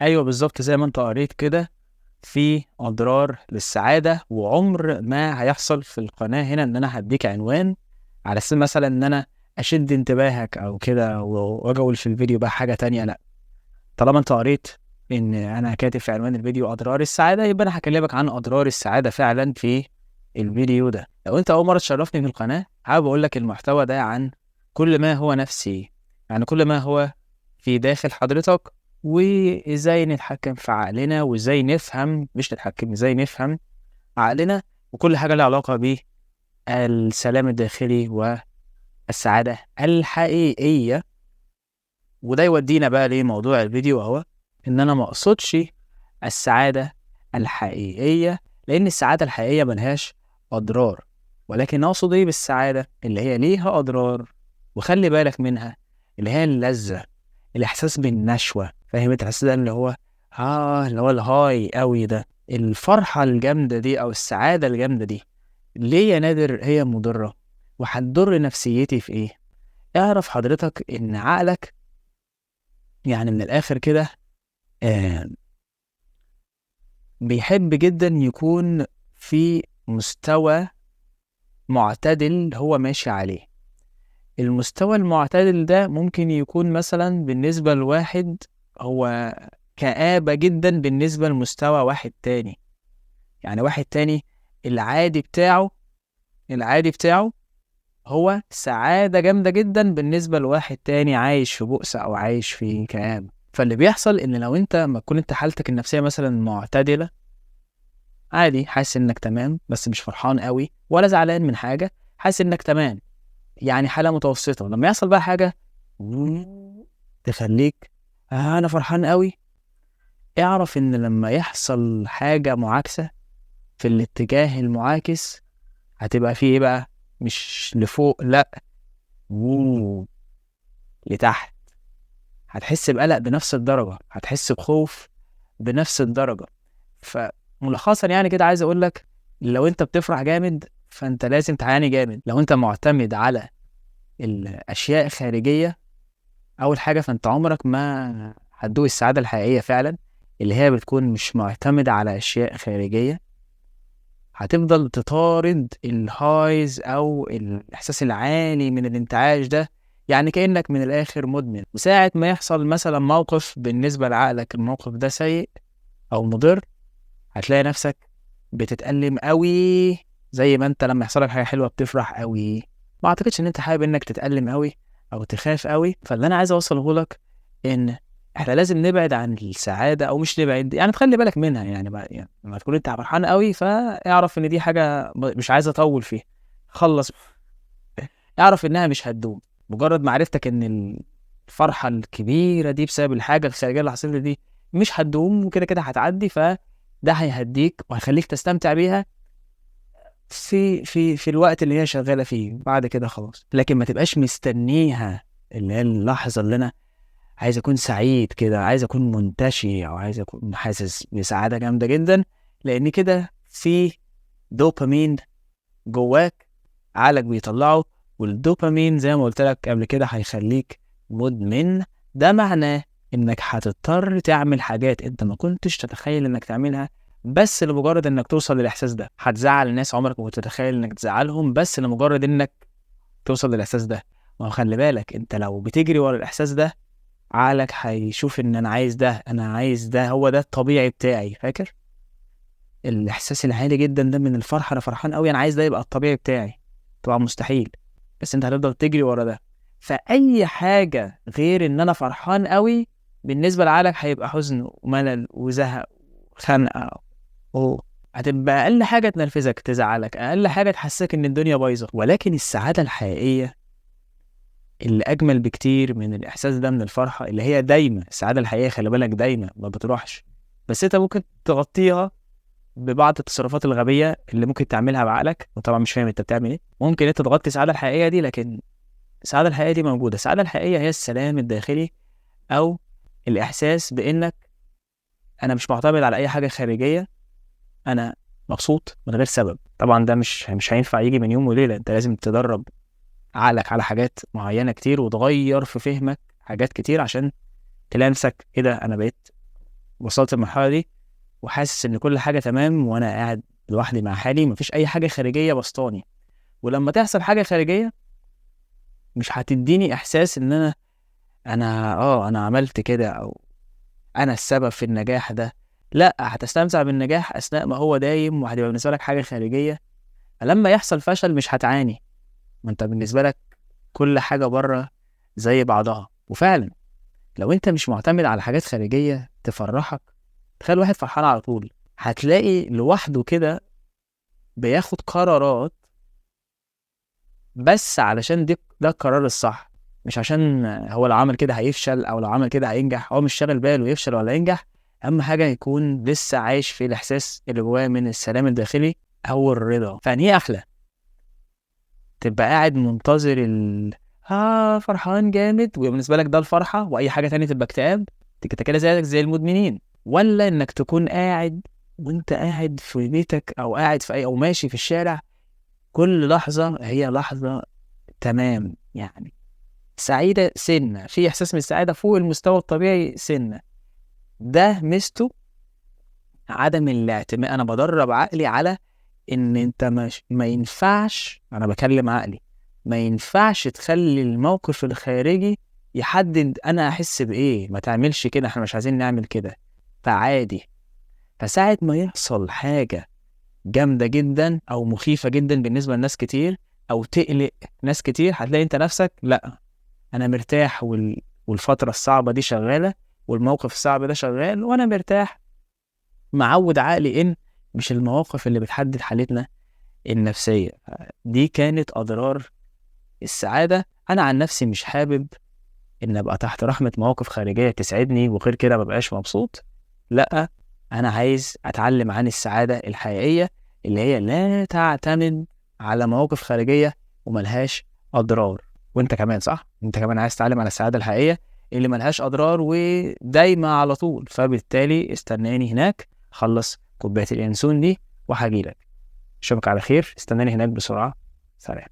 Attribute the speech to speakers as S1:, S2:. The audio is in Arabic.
S1: ايوه بالظبط زي ما انت قريت كده، في اضرار للسعاده، وعمر ما هيحصل في القناه هنا ان انا هديك عنوان على اساس مثلا ان انا اشد انتباهك او كده واجي اقول في الفيديو بقى حاجه تانية. لا، طالما انت قريت ان انا كاتب في عنوان الفيديو اضرار السعاده، يبقى انا هكلمك عن اضرار السعاده فعلا في الفيديو ده. لو انت اول مره تشرفني في القناه، حابب اقول لك المحتوى ده عن كل ما هو نفسي، يعني كل ما هو في داخل حضرتك، وازاي نتحكم في عقلنا، وازاي نفهم، مش نتحكم، ازاي نفهم عقلنا، وكل حاجه لها علاقه بالسلام الداخلي والسعاده الحقيقيه. وده يودينا بقى لموضوع الفيديو، وهو ان انا ما اقصدش السعادة الحقيقية، لان السعادة الحقيقية ملهاش اضرار، ولكن اقصد ايه بالسعادة اللي هي ليها اضرار وخلي بالك منها، اللي هي اللذة، الاحساس بالنشوة. فاهم الاحساس ده اللي هو الهاي قوي ده، الفرحة الجامدة دي او السعادة الجامدة دي، ليه يا نادر هي مضرة وهتضر نفسيتي في ايه؟ اعرف حضرتك ان عقلك، يعني من الآخر كده، آه بيحب جدا يكون في مستوى معتدل هو ماشي عليه. المستوى المعتدل ده ممكن يكون مثلا بالنسبة لواحد هو كآبة جدا بالنسبة لمستوى واحد تاني. يعني واحد تاني العادي بتاعه العادي بتاعه هو سعادة جامدة جدا بالنسبة لواحد تاني عايش في بؤس أو عايش في كآبة. فاللي بيحصل إن لو أنت ما تكون أنت حالتك النفسية مثلا معتدلة، عادي، حاسس انك تمام بس مش فرحان قوي ولا زعلان من حاجه، حاسس انك تمام، يعني حاله متوسطه. لما يحصل بقى حاجه تخليك انا فرحان قوي، اعرف ان لما يحصل حاجه معاكسه في الاتجاه المعاكس، هتبقى فيه ايه بقى؟ مش لفوق، لا، وو، لتحت. هتحس بقلق بنفس الدرجه، هتحس بخوف بنفس الدرجه. فملخصا يعني كده عايز اقول لك، لو انت بتفرح جامد فانت لازم تعاني جامد. لو انت معتمد على الاشياء الخارجيه، اول حاجه فانت عمرك ما هتدوق السعاده الحقيقيه فعلا، اللي هي بتكون مش معتمده على اشياء خارجيه. هتفضل تطارد الهايز او الاحساس العالي من الانتعاش ده، يعني كانك من الاخر مدمن. وساعه ما يحصل مثلا موقف بالنسبه لعقلك الموقف ده سيء او مضر، هتلاقي نفسك بتتألم قوي، زي ما انت لما يحصل لك حاجه حلوه بتفرح قوي. ما اعتقدش ان انت حابب انك تتألم قوي او تخاف قوي. فاللي انا عايز اوصله لك ان احنا لازم نبعد عن السعاده، او مش نبعد، يعني تخلي بالك منها. يعني بقى، يعني لما تكون انت فرحان قوي فاعرف ان دي حاجه مش عايز اطول فيها، خلص. اعرف انها مش هتدوم. مجرد معرفتك ان الفرحه الكبيره دي بسبب الحاجه الخارجيه اللي حصلت دي مش هتدوم وكده كده هتعدي، فده هيهديك وهيخليك تستمتع بيها في الوقت اللي هي شغاله فيه. بعد كده خلاص، لكن ما تبقاش مستنيها، اللي هي اللحظه اللي انا عايز اكون سعيد كده، عايز اكون منتشي، او عايز اكون حاسس بسعاده جامده جدا، لان كده في دوبامين جواك عقلك بيطلعه. والدوبامين زي ما قلت لك قبل كده هيخليك مدمن. ده معناه انك هتضطر تعمل حاجات انت ما كنتش تتخيل انك تعملها، بس لمجرد انك توصل للاحساس ده. هتزعل الناس عمرك ما كنت تتخيل انك تزعلهم، بس لمجرد انك توصل للاحساس ده. ما هو خلي بالك، انت لو بتجري ورا الاحساس ده، عقلك هيشوف ان انا عايز ده، انا عايز ده، هو ده الطبيعي بتاعي. فاكر الاحساس العالي جدا ده من الفرحه، انا فرحان قوي، انا عايز ده يبقى الطبيعي بتاعي؟ طبعا مستحيل. بس انت هتفضل تجري ورا ده. فاي حاجه غير ان انا فرحان قوي بالنسبه لعقلك هيبقى حزن وملل وزهق وخنقه. اوه، هتبقى اقل حاجه تنرفزك، تزعلك، اقل حاجه تحسسك ان الدنيا بايظه. ولكن السعاده الحقيقيه اللي اجمل بكتير من الاحساس ده، من الفرحه اللي هي دايما، السعاده الحقيقيه خلي بالك دايما ما بتروحش، بس انت ممكن تغطيها ببعض التصرفات الغبية اللي ممكن تعملها بعقلك، وطبعا مش فاهم انت بتعمل ايه. ممكن انت تغطي السعادة الحقيقية دي، لكن السعادة الحقيقية دي موجودة. السعادة الحقيقية هي السلام الداخلي، او الاحساس بانك انا مش معتمد على اي حاجة خارجية، انا مبسوط من غير سبب. طبعا ده مش هينفع يجي من يوم وليلة، انت لازم تدرب عقلك على حاجات معينة كتير، وتغير في فهمك حاجات كتير عشان تلاقي نفسك ايه ده، انا بقيت وصلت المرحلة دي وحاسس ان كل حاجة تمام وانا قاعد لوحدي مع حالي، مفيش اي حاجة خارجية بسطاني. ولما تحصل حاجة خارجية مش هتديني احساس ان انا عملت كده او انا السبب في النجاح ده. لا، هتستمتع بالنجاح اثناء ما هو دايم، وهتبقى بالنسبة لك حاجة خارجية. لما يحصل فشل مش هتعاني، ما انت بالنسبة لك كل حاجة بره زي بعضها. وفعلا لو انت مش معتمد على حاجات خارجية تفرحك، تخيل واحد فرحان على طول، هتلاقي لوحده كده بياخد قرارات بس علشان ده القرار الصح، مش عشان هو لو عمل كده هيفشل او لو عمل كده هينجح. هو مش شاغل باله يفشل ولا ينجح، اهم حاجة يكون لسه عايش في الاحساس اللي جواه من السلام الداخلي او الرضا. فان هي احلى تبقى قاعد منتظر فرحان جامد وبالنسبة لك ده الفرحة، واي حاجة تانية تبقى اكتئاب، انت كده زيك زي المدمنين. ولا انك تكون قاعد وانت قاعد في بيتك او قاعد في او ماشي في الشارع، كل لحظة هي لحظة تمام، يعني سعيدة سنة، في احساس من السعادة فوق المستوى الطبيعي سنة. ده ميزته عدم الاعتماد. انا بدرب عقلي على ان انت ما ينفعش، انا بكلم عقلي، ما ينفعش تخلي الموقف الخارجي يحدد انا احس بايه. ما تعملش كده، احنا مش عايزين نعمل كده، فعادي. فساعة ما يحصل حاجة جامدة جدا او مخيفة جدا بالنسبة لناس كتير او تقلق ناس كتير، هتلاقي انت نفسك لا، انا مرتاح والفترة الصعبة دي شغالة والموقف الصعب ده شغال وانا مرتاح. معود عقلي ان مش المواقف اللي بتحدد حالتنا النفسية. دي كانت أضرار السعادة. أنا عن نفسي مش حابب إن أبقى تحت رحمة مواقف خارجية تسعدني وغير كده مبقاش مبسوط. لأ، أنا عايز أتعلم عن السعادة الحقيقية اللي هي لا تعتمد على مواقف خارجية وملهاش أضرار. وإنت كمان صح؟ إنت كمان عايز تتعلم عن السعادة الحقيقية اللي ملهاش أضرار ودايما على طول. فبالتالي استناني هناك، خلص كوباية اليانسون دي وهجيلك. اشوفك على خير، استناني هناك بسرعة. سلام.